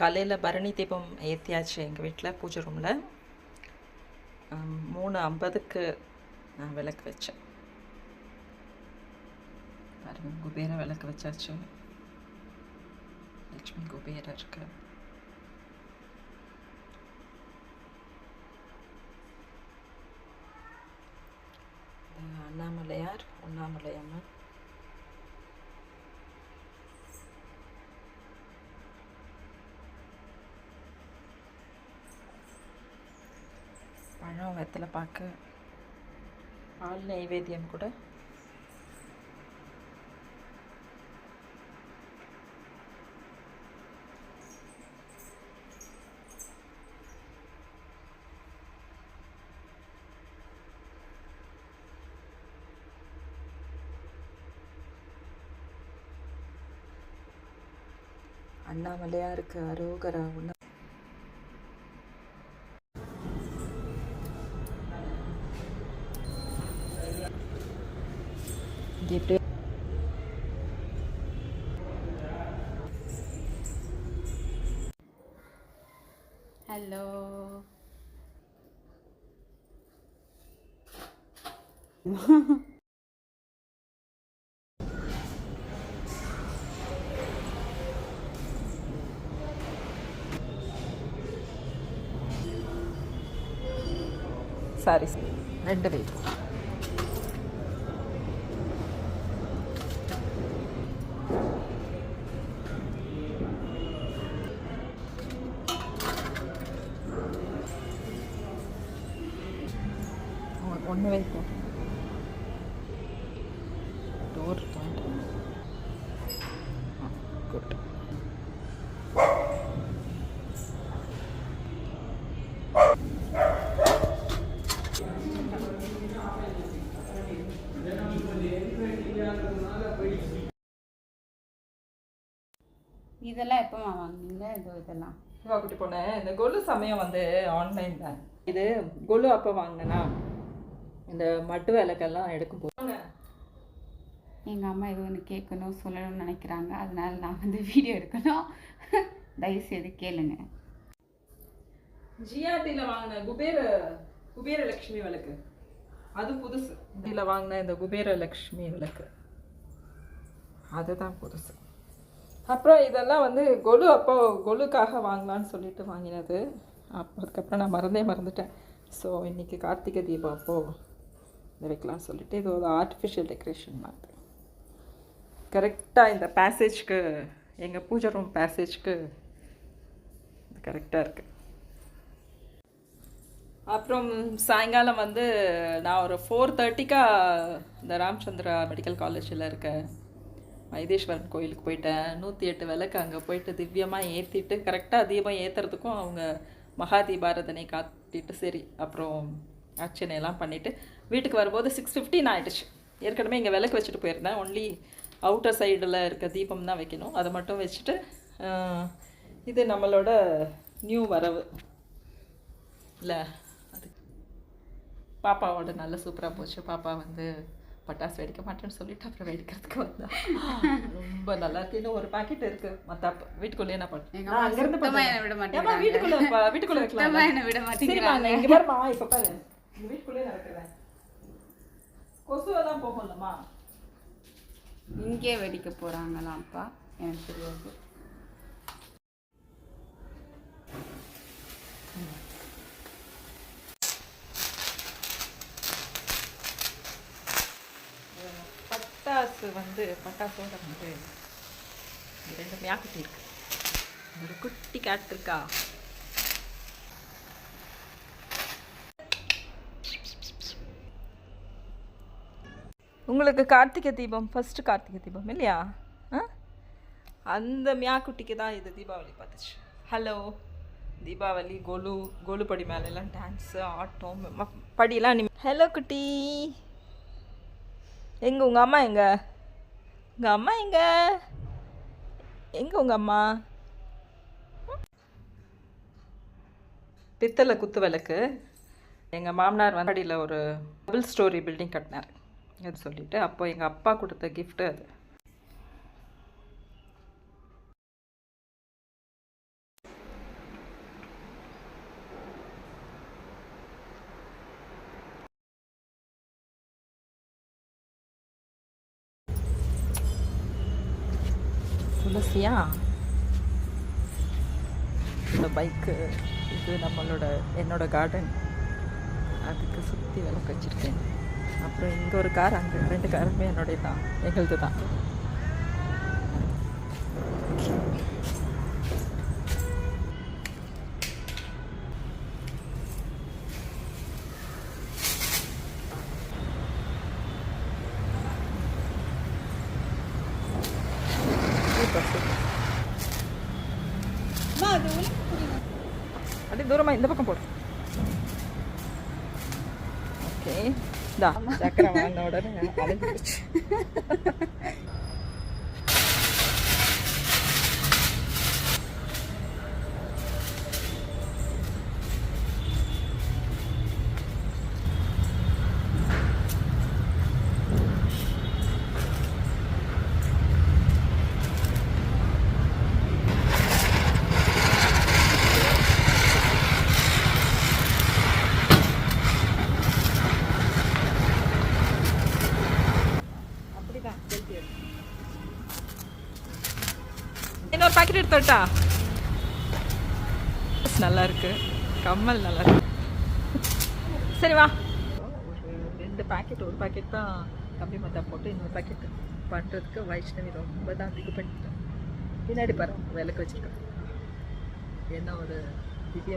காலையில் பரணி தீபம் ஏற்றியாச்சு எங்கள் வீட்டில் பூஜை ரூமில். 3:50க்கு நான் விளக்கு வச்சேன். பாருங்க, குபேர விளக்கு வச்சாச்சு. லக்ஷ்மி குபேரர் இருக்கு. அண்ணாமலையார், அண்ணாமலையம்மன், பழம், வெத்தலை பாக்கு, பால் நைவேத்தியம் கூட. அண்ணாமலையாருக்கு அரோகரா. Hello, sorry, 2 wait. ஒன்று வைப்போம். Door good. இதெல்லாம் எப்போமா வாங்குனீங்க? இதெல்லாம் கூட்டி போனேன். இந்த கொலு சமயம் வந்து ஆன்லைனில் இது கொலு அப்போ வாங்கினேன்னா இந்த மட்டு விளக்கெல்லாம் எடுக்கும் போது எங்கள் அம்மா இது ஒன்று கேட்கணும் சொல்லணும்னு நினைக்கிறாங்க. அதனால நான் வந்து வீடியோ எடுக்கணும். தயவுசெய்து கேளுங்க. ஜிஆர்டியில் வாங்கின குபேர லக்ஷ்மி விளக்கு அது புதுசு. இதில் வாங்கின இந்த குபேர லக்ஷ்மி விளக்கு அதுதான் புதுசு. அப்புறம் இதெல்லாம் வந்து கொலுக்காக வாங்கலான்னு சொல்லிட்டு வாங்கினது. அதுக்கப்புறம் நான் மறந்துட்டேன். ஸோ இன்றைக்கி கார்த்திகை தீபம் அப்போது இதை வைக்கலாம் சொல்லிட்டு இது ஒரு ஆர்டிஃபிஷியல் டெக்கரேஷன் மாதிரி கரெக்டாக இந்த பேசேஜ்க்கு, எங்கள் பூஜை ரூம் பேசேஜ்க்கு இது கரெக்டாக இருக்குது. அப்புறம் சாயங்காலம் வந்து நான் ஒரு 4:30க்கா இந்த ராமச்சந்திரா மெடிக்கல் காலேஜில் இருக்க வைத்தீஸ்வரன் கோயிலுக்கு போயிட்டேன். 108 விளக்கு அங்கே போயிட்டு திவ்யமாக ஏற்றிட்டு கரெக்டாக தீபம் ஏற்றுறதுக்கும் அவங்க மகா தீபாரதனை காட்டிட்டு சரி அப்புறம் அர்ச்சனையெல்லாம் பண்ணிவிட்டு வீட்டுக்கு வரும்போது 6:15 ஆகிடுச்சு. ஏற்கனவே இங்கே விளக்கு வச்சுட்டு போயிருந்தேன். ஒன்லி அவுட்டர் சைடில் இருக்க தீபம் தான் வைக்கணும். அதை மட்டும் வச்சுட்டு இது நம்மளோட நியூ வரவு இல்லை, அது பாப்பாவோட நல்ல சூப்பராக போச்சு. பாப்பா வந்து பட்டாசு வெடிக்க மாட்டேன்னு சொல்லிட்டு அப்புறம் வெடிக்கிறதுக்கு வந்தா. ரொம்ப நல்லா இருக்கு. இன்னும் ஒரு பாக்கெட் இருக்கு. மற்ற வீட்டுக்குள்ளேயே நான் பண்ணேன். அங்கிருந்து விட மாட்டேன். வீட்டுக்குள்ள வைக்கலாம். என்ன விட மாட்டேன். இங்கே பாருமா, இப்போ பாரு, இந்த வீட்டுக்குள்ளேயே நடக்கிறேன். கொசுவெல்லாம் போகலம்மா. இங்கே வெடிக்க போகிறாங்களாம்ப்பா, எனக்கு தெரியாது. பட்டாசோட வந்து 2 மியாக்குட்டி இருக்கு. ஒரு குட்டி கேட் இருக்கா. உங்களுக்கு கார்த்திகை தீபம் ஃபஸ்ட்டு கார்த்திகை தீபம் இல்லையா? அந்த மியாக்குட்டிக்கு தான் இது தீபாவளி பார்த்துச்சு. ஹலோ தீபாவளி. கோலு படி மேலெல்லாம் டான்ஸு, ஆட்டம், படியெல்லாம். ஹலோ குட்டி, எங்கே உங்கள் அம்மா? உங்கள் அம்மா எங்கே உங்கள் அம்மா? பித்தளை குத்து விளக்கு. எங்கள் மாமனார் வந்தடியில் ஒரு டபுள் ஸ்டோரி பில்டிங் கட்டினார் அது சொல்லிவிட்டு, அப்போ எங்கள் அப்பா கொடுத்த கிஃப்ட்டு அது. துளசியா, இந்த பைக்கு, இது என்னோட கார்டன், அதுக்கு சுற்றி விளக்கு வச்சுருக்கேன். அப்புறம் இங்கே ஒரு கார், அங்கே 2 காருமே என்னுடைய தான், எங்களுது தான். அப்படியே தூரமாக இந்த பக்கம் போடு. ஓகே, இந்தா சக்கரை வாங்கின உடனே அலைஞ்சு போச்சு. இன்னொரு பாக்கெட் எடுத்துட்டா. நல்லா இருக்கு, கம்மல் நல்லா இருக்கு. சரி வா, ஒரு 2 பாக்கெட், ஒரு பாக்கெட் தான் கம்பி மத்தா போட்டு இன்னொரு பாக்கெட் பண்ணுறதுக்கு வைஷ்ணவி ரொம்ப தான் திக்கு பண்ணிட்டேன். பின்னாடி பாரு விளக்கு வச்சுருக்கேன். என்ன ஒரு திவ்ய